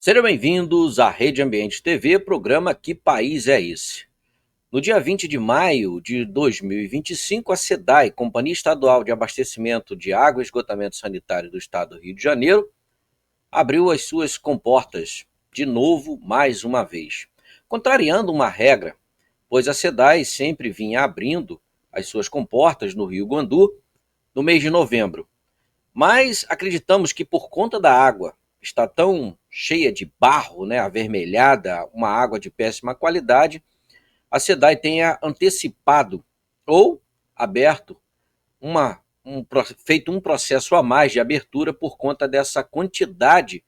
Sejam bem-vindos à Rede Ambiente TV, programa Que País é Esse? No dia 20 de maio de 2025, a SEDAI, Companhia Estadual de Abastecimento de Água e Esgotamento Sanitário do Estado do Rio de Janeiro, abriu as suas comportas, de novo, mais uma vez, contrariando uma regra, pois a SEDAI sempre vinha abrindo as suas comportas no Rio Guandu no mês de novembro. Mas acreditamos que por conta da água estar tão cheia de barro, né, avermelhada, uma água de péssima qualidade, a SEDAI tenha antecipado ou aberto feito um processo a mais de abertura por conta dessa quantidade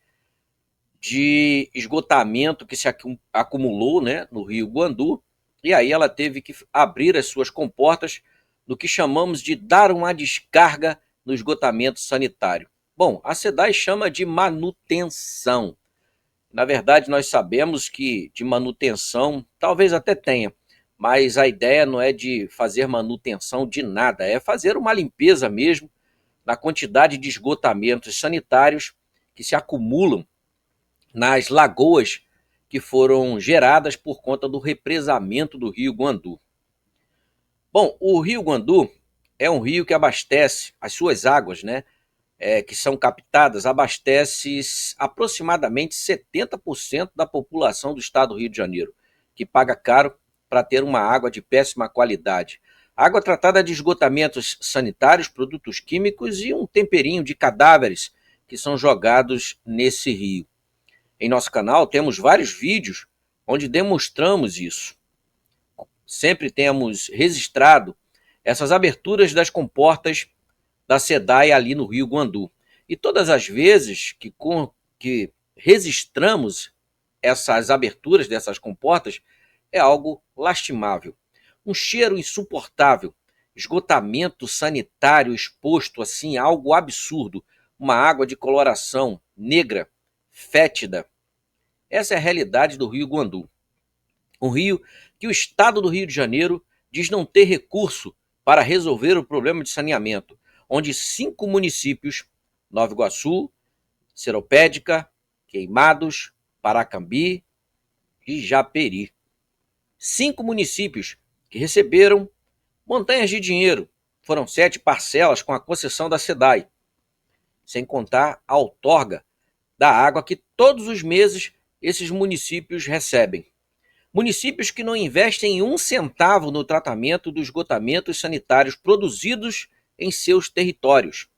de esgotamento que se acumulou, né, no Rio Guandu, e aí ela teve que abrir as suas comportas no que chamamos de dar uma descarga no esgotamento sanitário. Bom, a SEDAI chama de manutenção. Na verdade, nós sabemos que de manutenção talvez até tenha, mas a ideia não é de fazer manutenção de nada, é fazer uma limpeza mesmo na quantidade de esgotamentos sanitários que se acumulam nas lagoas que foram geradas por conta do represamento do Rio Guandu. Bom, o Rio Guandu é um rio que abastece as suas águas, né, que são captadas, abastece aproximadamente 70% da população do estado do Rio de Janeiro, que paga caro para ter uma água de péssima qualidade. Água tratada de esgotamentos sanitários, produtos químicos e um temperinho de cadáveres que são jogados nesse rio. Em nosso canal temos vários vídeos onde demonstramos isso. Sempre temos registrado essas aberturas das comportas da SEDAI ali no Rio Guandu. E todas as vezes que registramos essas aberturas dessas comportas, é algo lastimável. Um cheiro insuportável, esgotamento sanitário exposto assim, algo absurdo, uma água de coloração negra, fétida. Essa é a realidade do Rio Guandu. Um rio que o estado do Rio de Janeiro diz não ter recurso para resolver o problema de saneamento, onde 5 municípios, Nova Iguaçu, Seropédica, Queimados, Paracambi e Japeri, 5 municípios que receberam montanhas de dinheiro, foram 7 parcelas com a concessão da SEDAI, sem contar a outorga da água que todos os meses esses municípios recebem. Municípios que não investem um centavo no tratamento dos esgotamentos sanitários produzidos em seus territórios.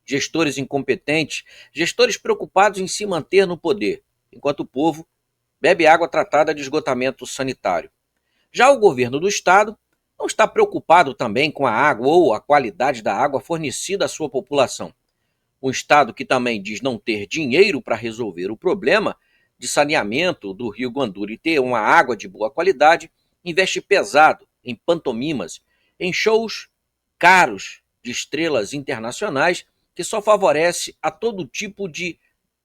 Gestores incompetentes, gestores preocupados em se manter no poder, enquanto o povo bebe água tratada de esgotamento sanitário. Já o governo do estado não está preocupado também com a água ou a qualidade da água fornecida à sua população. Um estado que também diz não ter dinheiro para resolver o problema de saneamento do Rio Guandu e ter uma água de boa qualidade, investe pesado em pantomimas, em shows caros de estrelas internacionais que só favorece a todo tipo de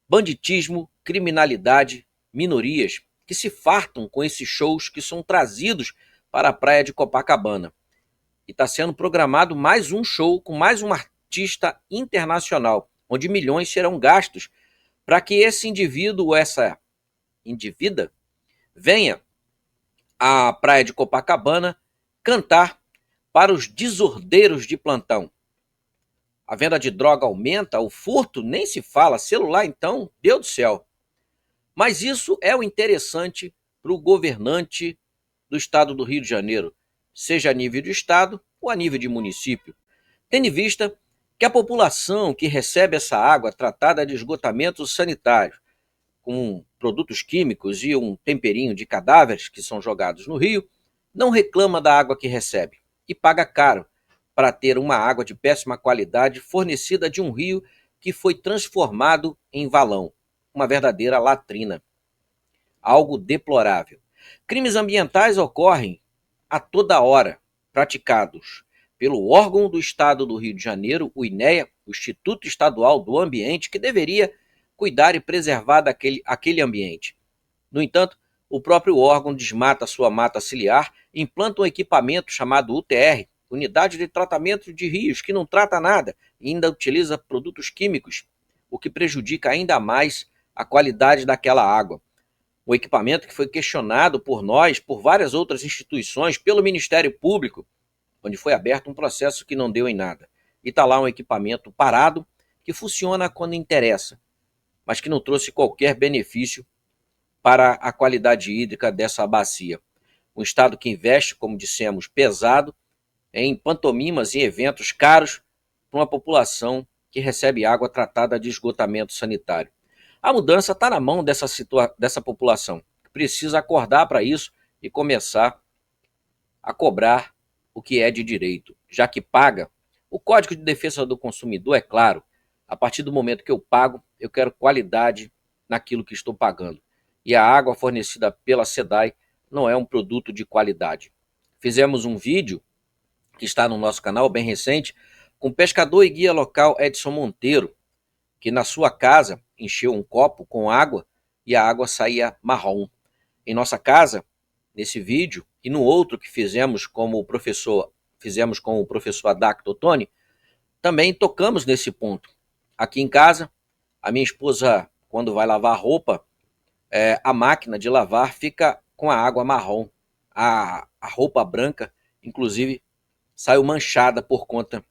banditismo, criminalidade, minorias que se fartam com esses shows que são trazidos para a praia de Copacabana. E está sendo programado mais um show com mais um artista internacional, onde milhões serão gastos para que esse indivíduo ou essa indivídua venha à praia de Copacabana cantar para os desordeiros de plantão. A venda de droga aumenta, o furto nem se fala, celular então, Deus do céu. Mas isso é o interessante para o governante do estado do Rio de Janeiro, seja a nível de estado ou a nível de município, tendo em vista que a população que recebe essa água tratada de esgotamento sanitário, com produtos químicos e um temperinho de cadáveres que são jogados no rio, não reclama da água que recebe e paga caro para ter uma água de péssima qualidade fornecida de um rio que foi transformado em valão, uma verdadeira latrina. Algo deplorável. Crimes ambientais ocorrem a toda hora, praticados pelo órgão do Estado do Rio de Janeiro, o INEA, o Instituto Estadual do Ambiente, que deveria cuidar e preservar aquele ambiente. No entanto, o próprio órgão desmata sua mata ciliar, implanta um equipamento chamado UTR, Unidade de Tratamento de Rios, que não trata nada e ainda utiliza produtos químicos, o que prejudica ainda mais a qualidade daquela água. Um equipamento que foi questionado por nós, por várias outras instituições, pelo Ministério Público, onde foi aberto um processo que não deu em nada. E está lá um equipamento parado, que funciona quando interessa, mas que não trouxe qualquer benefício para a qualidade hídrica dessa bacia. Um Estado que investe, como dissemos, pesado em pantomimas e eventos caros para uma população que recebe água tratada de esgotamento sanitário. A mudança está na mão dessa população, que precisa acordar para isso e começar a cobrar o que é de direito, já que paga. O Código de Defesa do Consumidor é claro, a partir do momento que eu pago, eu quero qualidade naquilo que estou pagando. E a água fornecida pela SEDAI não é um produto de qualidade. Fizemos um vídeo, que está no nosso canal, bem recente, com o pescador e guia local Edson Monteiro, que na sua casa encheu um copo com água e a água saía marrom. Em nossa casa, nesse vídeo, e no outro que fizemos com o professor Adacto Ottoni, também tocamos nesse ponto. Aqui em casa, a minha esposa, quando vai lavar roupa, a máquina de lavar fica com a água marrom. A roupa branca, inclusive, saiu manchada por conta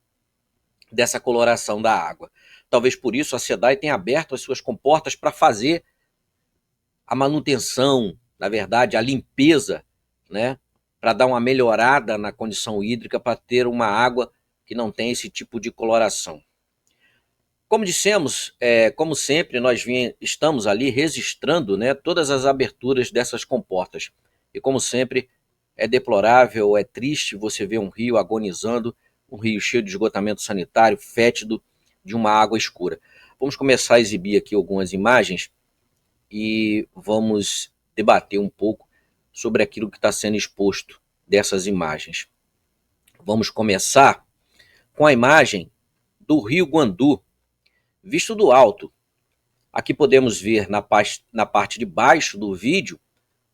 dessa coloração da água. Talvez por isso a SEDAI tenha aberto as suas comportas para fazer a manutenção, na verdade, a limpeza, né, para dar uma melhorada na condição hídrica, para ter uma água que não tem esse tipo de coloração. Como dissemos, como sempre, nós estamos ali registrando, né, todas as aberturas dessas comportas. E como sempre, é deplorável, é triste você ver um rio agonizando, um rio cheio de esgotamento sanitário, fétido, de uma água escura. Vamos começar a exibir aqui algumas imagens e vamos debater um pouco sobre aquilo que está sendo exposto dessas imagens. Vamos começar com a imagem do Rio Guandu, visto do alto. Aqui podemos ver na parte de baixo do vídeo,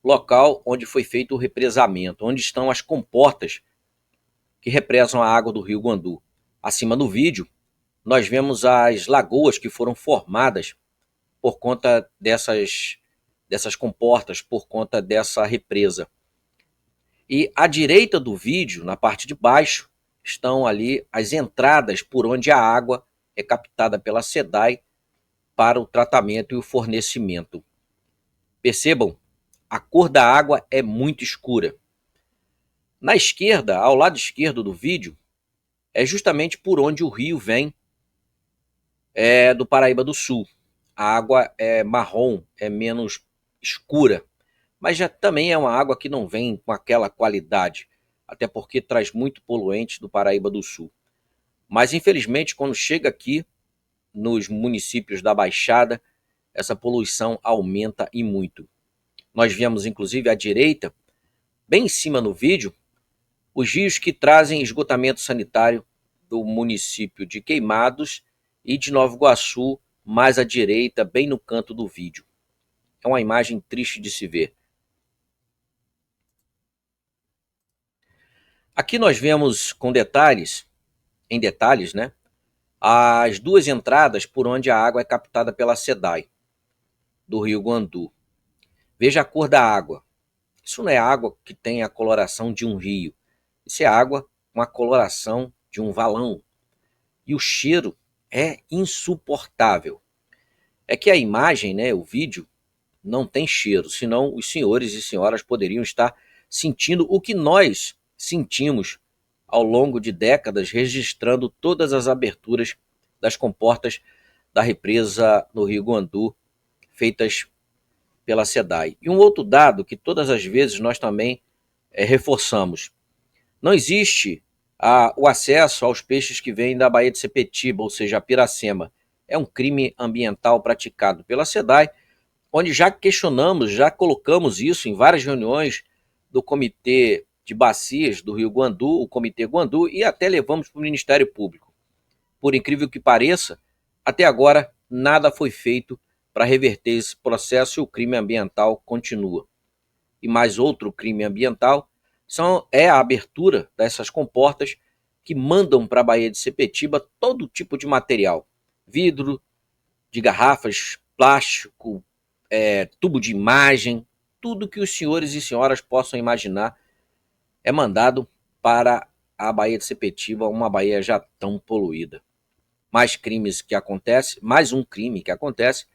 local onde foi feito o represamento, onde estão as comportas que represam a água do Rio Guandu. Acima do vídeo, nós vemos as lagoas que foram formadas por conta dessas comportas, por conta dessa represa. E à direita do vídeo, na parte de baixo, estão ali as entradas por onde a água é captada pela SEDAI para o tratamento e o fornecimento. Percebam, a cor da água é muito escura. Na esquerda, ao lado esquerdo do vídeo, é justamente por onde o rio vem do Paraíba do Sul. A água é marrom, é menos escura, mas já também é uma água que não vem com aquela qualidade, até porque traz muito poluente do Paraíba do Sul. Mas infelizmente, quando chega aqui nos municípios da Baixada, essa poluição aumenta e muito. Nós vemos inclusive à direita, bem em cima no vídeo, os rios que trazem esgotamento sanitário do município de Queimados e de Nova Iguaçu, mais à direita, bem no canto do vídeo. É uma imagem triste de se ver. Aqui nós vemos em detalhes, né, as duas entradas por onde a água é captada pela SEDAI, do Rio Guandu. Veja a cor da água. Isso não é água que tem a coloração de um rio. Isso é água com a coloração de um valão. E o cheiro é insuportável. É que a imagem, né, o vídeo, não tem cheiro, senão os senhores e senhoras poderiam estar sentindo o que nós sentimos ao longo de décadas, registrando todas as aberturas das comportas da represa no Rio Guandu, feitas pela SEDAI. E um outro dado que todas as vezes nós também reforçamos: não existe o acesso aos peixes que vêm da Baía de Sepetiba, ou seja, a Piracema. É um crime ambiental praticado pela SEDAI, onde já questionamos, já colocamos isso em várias reuniões do Comitê de Bacias do Rio Guandu, o Comitê Guandu, e até levamos para o Ministério Público. Por incrível que pareça, até agora nada foi feito para reverter esse processo e o crime ambiental continua. E mais outro crime ambiental é a abertura dessas comportas que mandam para a Baía de Sepetiba todo tipo de material, vidro, de garrafas plástico, tubo de imagem, tudo que os senhores e senhoras possam imaginar é mandado para a Baía de Sepetiba, uma baía já tão poluída. Mais crimes que acontecem, mais um crime que acontece,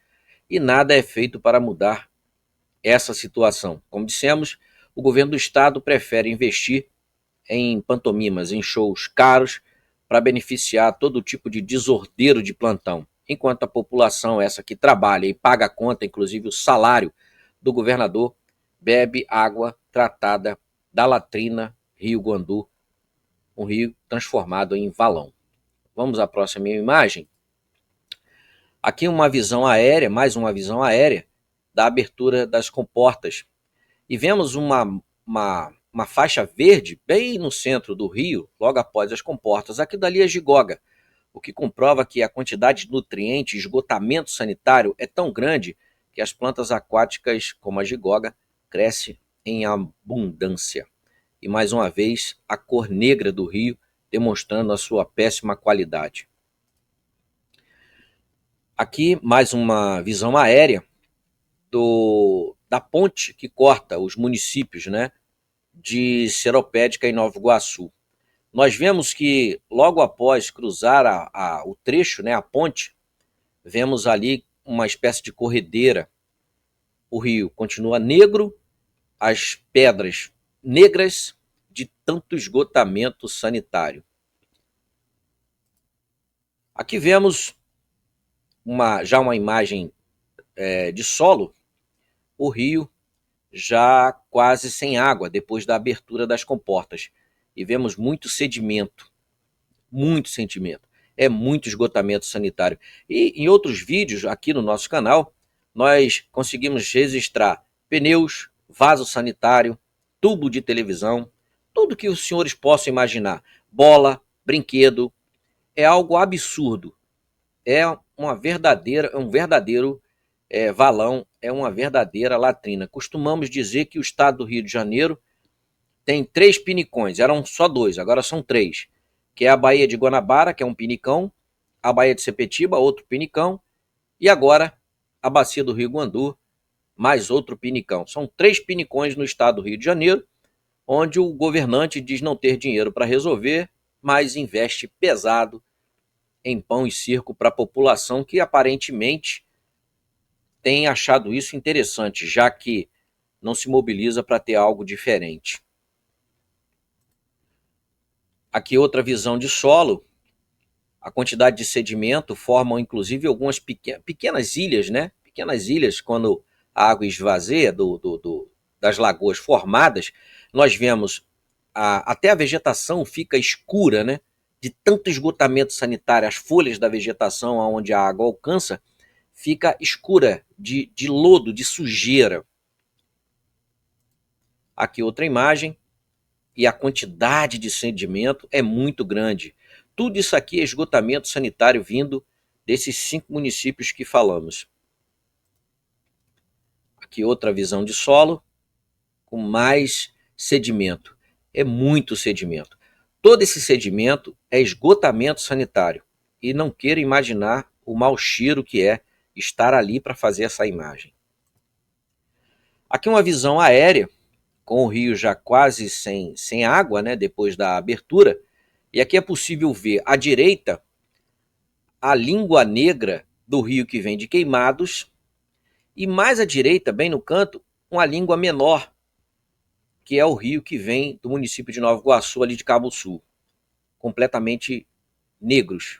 e nada é feito para mudar essa situação. Como dissemos, o governo do estado prefere investir em pantomimas, em shows caros, para beneficiar todo tipo de desordeiro de plantão, enquanto a população, essa que trabalha e paga a conta, inclusive o salário do governador, bebe água tratada da latrina Rio Guandu, um rio transformado em valão. Vamos à próxima imagem. Aqui uma visão aérea, mais uma visão aérea da abertura das comportas. E vemos uma faixa verde bem no centro do rio, logo após as comportas. Aqui dali é gigoga, o que comprova que a quantidade de nutrientes e esgotamento sanitário é tão grande que as plantas aquáticas, como a gigoga, crescem em abundância. E mais uma vez, a cor negra do rio demonstrando a sua péssima qualidade. Aqui mais uma visão aérea da ponte que corta os municípios, né, de Seropédica e Nova Iguaçu. Nós vemos que logo após cruzar o trecho, né, a ponte, vemos ali uma espécie de corredeira. O rio continua negro, as pedras negras de tanto esgotamento sanitário. Aqui vemos já uma imagem de solo, o rio já quase sem água depois da abertura das comportas. E vemos muito sedimento. É muito esgotamento sanitário. E em outros vídeos aqui no nosso canal, nós conseguimos registrar pneus, vaso sanitário, tubo de televisão, tudo que os senhores possam imaginar. Bola, brinquedo, é algo absurdo. É um verdadeiro valão, é uma verdadeira latrina. Costumamos dizer que o estado do Rio de Janeiro tem 3 pinicões, eram só 2, agora são 3, que é a Baía de Guanabara, que é um pinicão, a Baía de Sepetiba, outro pinicão, e agora a Bacia do Rio Guandu, mais outro pinicão. São 3 pinicões no estado do Rio de Janeiro, onde o governante diz não ter dinheiro para resolver, mas investe pesado em pão e circo para a população, que aparentemente tem achado isso interessante, já que não se mobiliza para ter algo diferente. Aqui outra visão de solo, a quantidade de sedimento formam inclusive algumas pequenas ilhas, né? Pequenas ilhas, quando a água esvazia das lagoas formadas, nós vemos até a vegetação fica escura, né? De tanto esgotamento sanitário, as folhas da vegetação onde a água alcança, fica escura de lodo, de sujeira. Aqui outra imagem, e a quantidade de sedimento é muito grande. Tudo isso aqui é esgotamento sanitário vindo desses 5 municípios que falamos. Aqui outra visão de solo, com mais sedimento. É muito sedimento. Todo esse sedimento é esgotamento sanitário. E não quero imaginar o mau cheiro que é estar ali para fazer essa imagem. Aqui uma visão aérea, com o rio já quase sem água, né, depois da abertura. E aqui é possível ver à direita a língua negra do rio que vem de Queimados, e mais à direita, bem no canto, uma língua menor, que é o rio que vem do município de Nova Iguaçu, ali de Cabo Sul, completamente negros.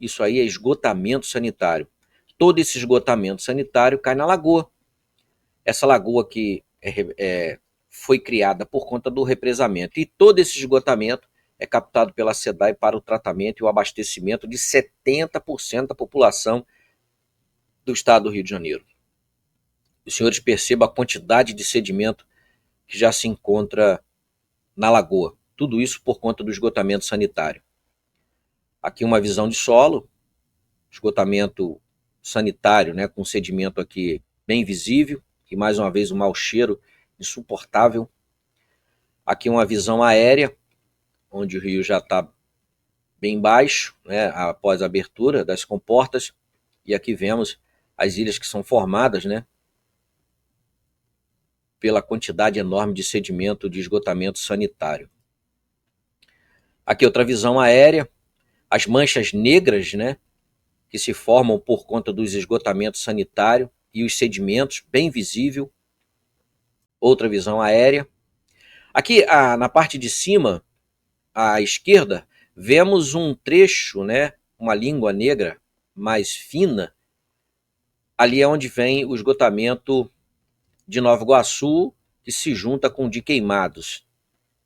Isso aí é esgotamento sanitário. Todo esse esgotamento sanitário cai na lagoa. Essa lagoa que foi criada por conta do represamento. E todo esse esgotamento é captado pela SEDAI para o tratamento e o abastecimento de 70% da população do estado do Rio de Janeiro. Os senhores percebam a quantidade de sedimento que já se encontra na lagoa. Tudo isso por conta do esgotamento sanitário. Aqui uma visão de solo, esgotamento sanitário, né, com sedimento aqui bem visível, e mais uma vez um mau cheiro insuportável. Aqui uma visão aérea, onde o rio já está bem baixo, né, após a abertura das comportas, e aqui vemos as ilhas que são formadas, né, pela quantidade enorme de sedimento de esgotamento sanitário. Aqui outra visão aérea, as manchas negras, né, que se formam por conta dos esgotamentos sanitários e os sedimentos, bem visível. Outra visão aérea. Aqui na parte de cima, à esquerda, vemos um trecho, né, uma língua negra mais fina. Ali é onde vem o esgotamento de Nova Iguaçu, que se junta com o de Queimados.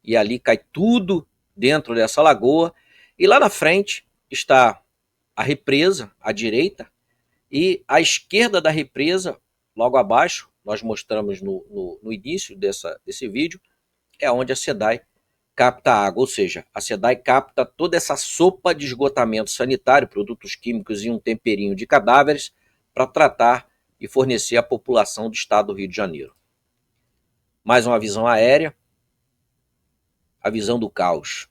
E ali cai tudo dentro dessa lagoa. E lá na frente está a represa, à direita, e à esquerda da represa, logo abaixo, nós mostramos no início desse vídeo, é onde a SEDAI capta água, ou seja, a SEDAI capta toda essa sopa de esgotamento sanitário, produtos químicos e um temperinho de cadáveres para tratar e fornecer à população do estado do Rio de Janeiro. Mais uma visão aérea, a visão do caos.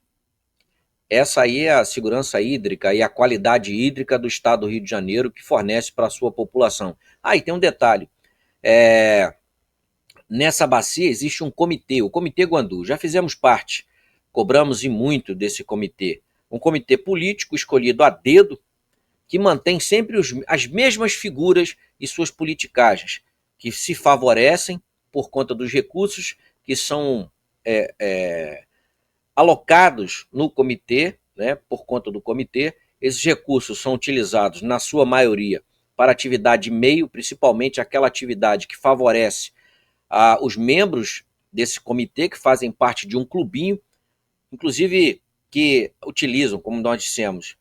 Essa aí é a segurança hídrica e a qualidade hídrica do estado do Rio de Janeiro que fornece para a sua população. E tem um detalhe, nessa bacia existe um comitê, o Comitê Guandu, já fizemos parte, cobramos e muito desse comitê. Um comitê político escolhido a dedo, que mantém sempre as mesmas figuras e suas politicagens, que se favorecem por conta dos recursos que são alocados no comitê, né, por conta do comitê. Esses recursos são utilizados, na sua maioria, para atividade meio, principalmente aquela atividade que favorece os membros desse comitê, que fazem parte de um clubinho, inclusive que utilizam, como nós dissemos,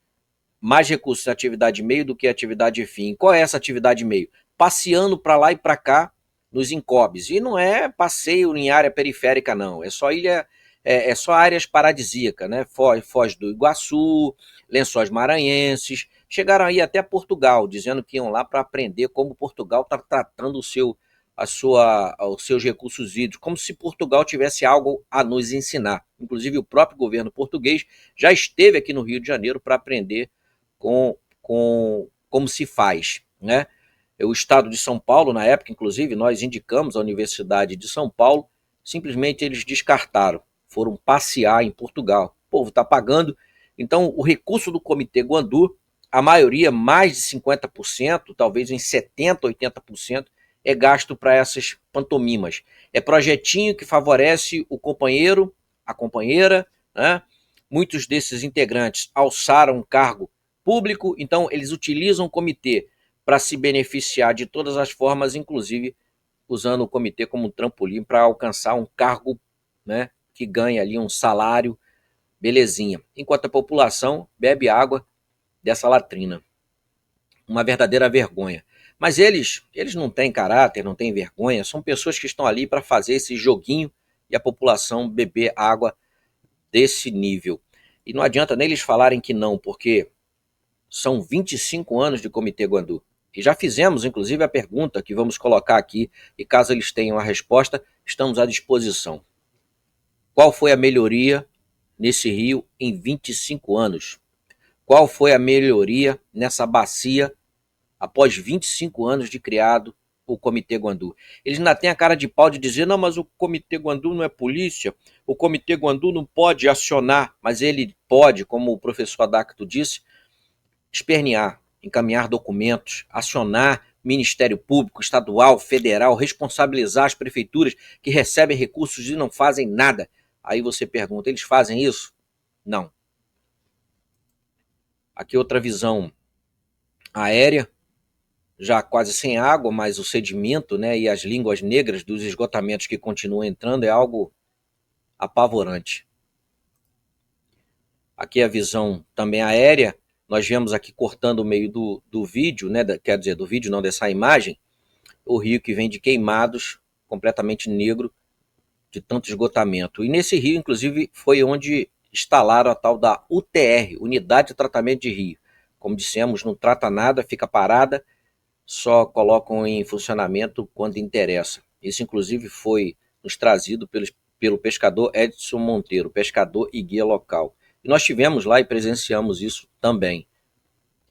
mais recursos na atividade meio do que atividade fim. Qual é essa atividade meio? Passeando para lá e para cá nos encobes. E não é passeio em área periférica, não. É só ilha, é só áreas paradisíacas, né? Foz do Iguaçu, Lençóis Maranhenses. Chegaram aí até Portugal, dizendo que iam lá para aprender como Portugal está tratando os seus recursos hídricos, como se Portugal tivesse algo a nos ensinar. Inclusive o próprio governo português já esteve aqui no Rio de Janeiro para aprender como se faz, né? O estado de São Paulo, na época, inclusive, nós indicamos a Universidade de São Paulo, simplesmente eles descartaram, foram passear em Portugal. O povo está pagando, então o recurso do Comitê Guandu, a maioria, mais de 50%, talvez em 70%, 80%, é gasto para essas pantomimas. É projetinho que favorece o companheiro, a companheira, né? Muitos desses integrantes alçaram um cargo público, então eles utilizam o comitê para se beneficiar de todas as formas, inclusive usando o comitê como um trampolim para alcançar um cargo, né, que ganha ali um salário, belezinha. Enquanto a população bebe água dessa latrina. Uma verdadeira vergonha. Mas eles não têm caráter, não têm vergonha, são pessoas que estão ali para fazer esse joguinho e a população beber água desse nível. E não adianta nem eles falarem que não, porque são 25 anos de Comitê Guandu. E já fizemos, inclusive, a pergunta que vamos colocar aqui, e caso eles tenham a resposta, estamos à disposição. Qual foi a melhoria nesse rio em 25 anos? Qual foi a melhoria nessa bacia após 25 anos de criado o Comitê Guandu? Eles ainda têm a cara de pau de dizer, não, mas o Comitê Guandu não é polícia, o Comitê Guandu não pode acionar, mas ele pode, como o professor Adacto disse, espernear, encaminhar documentos, acionar Ministério Público, Estadual, Federal, responsabilizar as prefeituras que recebem recursos e não fazem nada. Aí você pergunta, eles fazem isso? Não. Aqui outra visão aérea, já quase sem água, mas o sedimento, né, e as línguas negras dos esgotamentos que continuam entrando é algo apavorante. Aqui a visão também aérea, nós vemos aqui cortando o meio do vídeo, né, quer dizer, do vídeo não, dessa imagem, o rio que vem de Queimados, completamente negro, de tanto esgotamento. E nesse rio, inclusive, foi onde instalaram a tal da UTR, Unidade de Tratamento de Rio. Como dissemos, não trata nada, fica parada, só colocam em funcionamento quando interessa. Isso, inclusive, foi nos trazido pelo pescador Edson Monteiro, pescador e guia local. E nós tivemos lá e presenciamos isso também.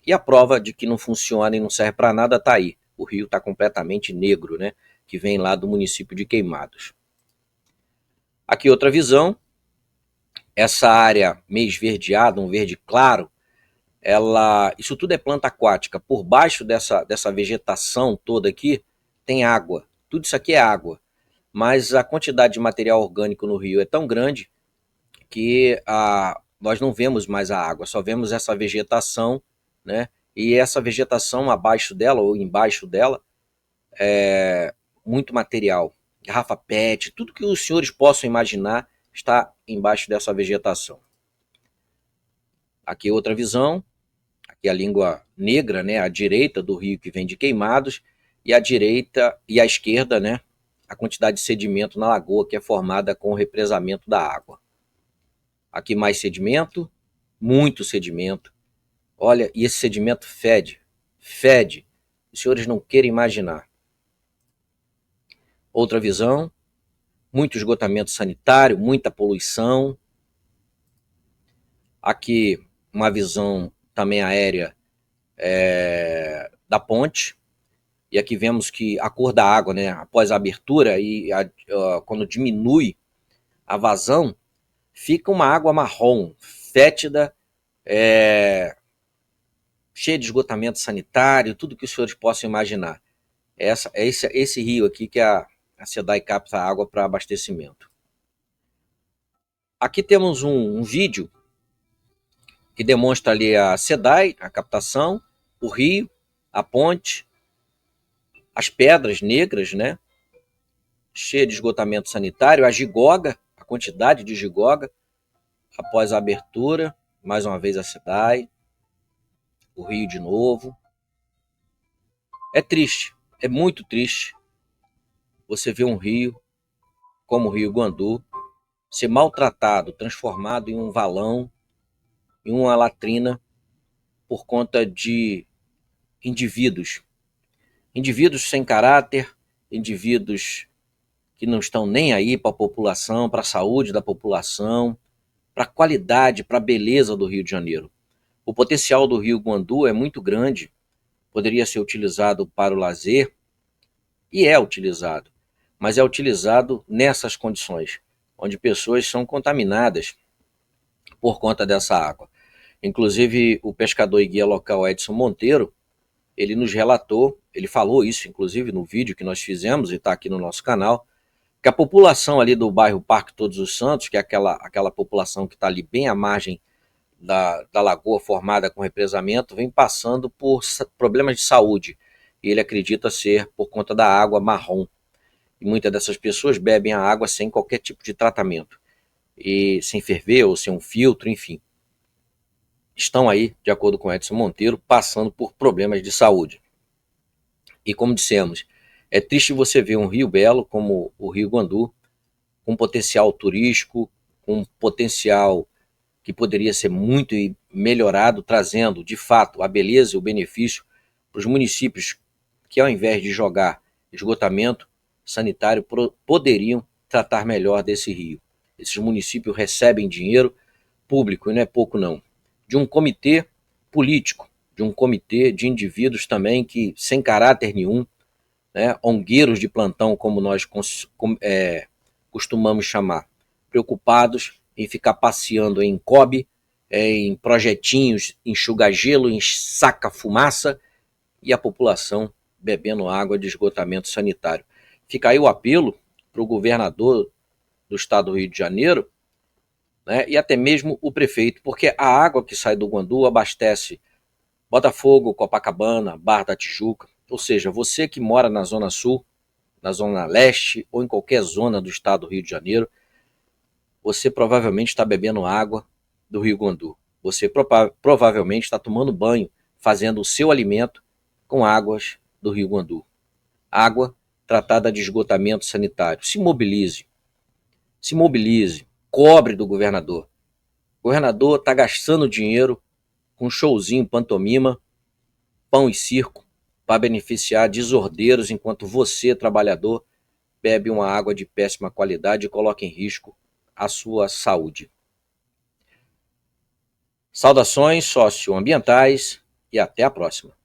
E a prova de que não funciona e não serve para nada está aí. o rio está completamente negro, né? Que vem lá do município de Queimados. Aqui outra visão, essa área meio esverdeada, um verde claro, isso tudo é planta aquática. Por baixo dessa vegetação toda aqui tem água. Tudo isso aqui é água. Mas a quantidade de material orgânico no rio é tão grande que nós não vemos mais a água, só vemos essa vegetação, né? E essa vegetação abaixo dela ou embaixo dela é muito material. Garrafa PET, tudo que os senhores possam imaginar está embaixo dessa vegetação. Aqui outra visão, aqui a língua negra, né, à direita do rio que vem de Queimados, e à direita e à esquerda, né, a quantidade de sedimento na lagoa que é formada com o represamento da água. Aqui mais sedimento, muito sedimento. Olha, e esse sedimento fede, fede. Os senhores não querem imaginar. Outra visão, muito esgotamento sanitário, muita poluição. Aqui uma visão também aérea da ponte. E aqui vemos que a cor da água, né, após a abertura e quando diminui a vazão, fica uma água marrom, fétida, cheia de esgotamento sanitário, tudo que os senhores possam imaginar. Esse rio aqui que a SEDAI capta água para abastecimento. Aqui temos um vídeo que demonstra ali a SEDAI, a captação, o rio, a ponte, as pedras negras, né, cheia de esgotamento sanitário, a gigoga, a quantidade de gigoga após a abertura, mais uma vez a SEDAI, o rio de novo. É triste, é muito triste você ver um rio como o Rio Guandu ser maltratado, transformado em um valão, em uma latrina, por conta de indivíduos sem caráter, indivíduos que não estão nem aí para a população, para a saúde da população, para a qualidade, para a beleza do Rio de Janeiro. O potencial do Rio Guandu é muito grande, poderia ser utilizado para o lazer, e é utilizado, mas é utilizado nessas condições, onde pessoas são contaminadas por conta dessa água. Inclusive, o pescador e guia local Edson Monteiro, ele nos relatou, ele falou isso inclusive no vídeo que nós fizemos e está aqui no nosso canal, que a população ali do bairro Parque Todos os Santos, que é aquela população que está ali bem à margem da lagoa formada com represamento, vem passando por problemas de saúde. E ele acredita ser por conta da água marrom. E muitas dessas pessoas bebem a água sem qualquer tipo de tratamento. E sem ferver ou sem um filtro, enfim. Estão aí, de acordo com Edson Monteiro, passando por problemas de saúde. E como dissemos, é triste você ver um rio belo como o Rio Guandu, com potencial turístico, com potencial que poderia ser muito melhorado, trazendo, de fato, a beleza e o benefício para os municípios que, ao invés de jogar esgotamento sanitário, poderiam tratar melhor desse rio. Esses municípios recebem dinheiro público, e não é pouco não, de um comitê político, de um comitê de indivíduos também que, sem caráter nenhum, né, ongueiros de plantão, como nós costumamos chamar, preocupados em ficar passeando em COB, em projetinhos, enxuga-gelo, em saca-fumaça, e a população bebendo água de esgotamento sanitário. Fica aí o apelo para o governador do estado do Rio de Janeiro, né, e até mesmo o prefeito, porque a água que sai do Guandu abastece Botafogo, Copacabana, Barra da Tijuca, ou seja, você que mora na Zona Sul, na Zona Leste ou em qualquer zona do estado do Rio de Janeiro, você provavelmente está bebendo água do Rio Guandu. Você provavelmente está tomando banho, fazendo o seu alimento com águas do Rio Guandu. Água tratada de esgotamento sanitário. Se mobilize, cobre do governador. O governador está gastando dinheiro com showzinho, pantomima, pão e circo, para beneficiar desordeiros, enquanto você, trabalhador, bebe uma água de péssima qualidade e coloca em risco a sua saúde. Saudações socioambientais e até a próxima.